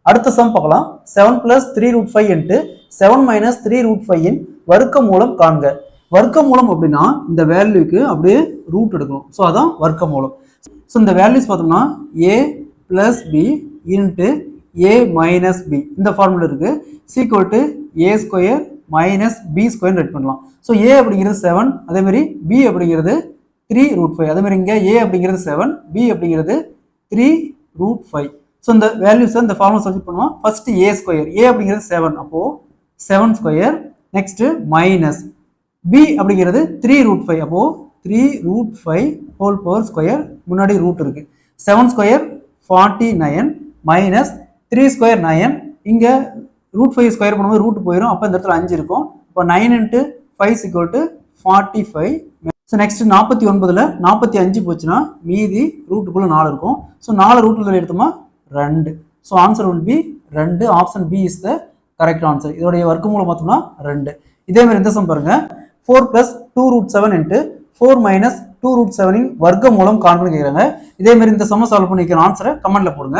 அடுத்த சம் பார்க்கலாம். 7 plus 3 root 5 into 7 minus 3 root 5 இன் வர்க்க மூலம் காண்க. வர்க்க மூலம் அப்படின்னா இந்த வேல்யூக்கு அப்படியே ரூட் எடுக்கணும். ஸோ அதான் வர்க்க மூலம். ஸோ இந்த வேல்யூஸ் பார்த்தோம்னா a plus b into a minus b இந்த ஃபார்முலா இருக்கு. Equal to a square minus b square red பண்ணலாம். ஸோ a அப்படிங்கிறது 7, அதே மாதிரி b அப்படிங்கிறது 3 root 5. அதே மாதிரி இங்கே a அப்படிங்கிறது 7, b அப்படிங்கிறது 3 root 5. ஸோ இந்த வேல்யூஸை இந்த ஃபார்முலா சப்ஸ்டிட் பண்ணுவோம். ஃபர்ஸ்ட் a ஸ்கொயர், a அப்படிங்கிறது 7, அப்போ 7 ஸ்கொயர், நெக்ஸ்ட் மைனஸ் b அப்படிங்கிறது 3 root 5, அப்போ 3 root 5 ஹோல் பவர் ஸ்கொயர், முன்னாடி ரூட் இருக்கு. 7 ஸ்கொயர் 49 மைனஸ் 3 ஸ்கொயர் 9, இங்கே ரூட் 5 ஸ்கொயர் பண்ணும்போது ரூட் போயிடும், அப்போ இந்த இடத்துல 5 இருக்கும். இப்போ 9 into 5 equal to 45. So next 49ல் 45 போச்சுன்னா மீதி ரூட்டுக்குள்ள 4 இருக்கும். ஸோ 4 ரூட்டுக்குள்ள எடுத்தோமா 2. So answer will be 2. Option B is the correct answer. இதோடைய வர்க்க மூலம் பார்த்தோம்னா 2. இதே மாதிரி இந்த சம் பாருங்க. 4 plus 2 root 7 into 4 minus 2 root 7 இன் வர்க்க மூலம் காண்புன்னு கேட்குறாங்க. இதே மாதிரி இந்த சம் சால்வ் பண்ணிக்கிற ஆன்சரை கமெண்ட்ல போடுங்க.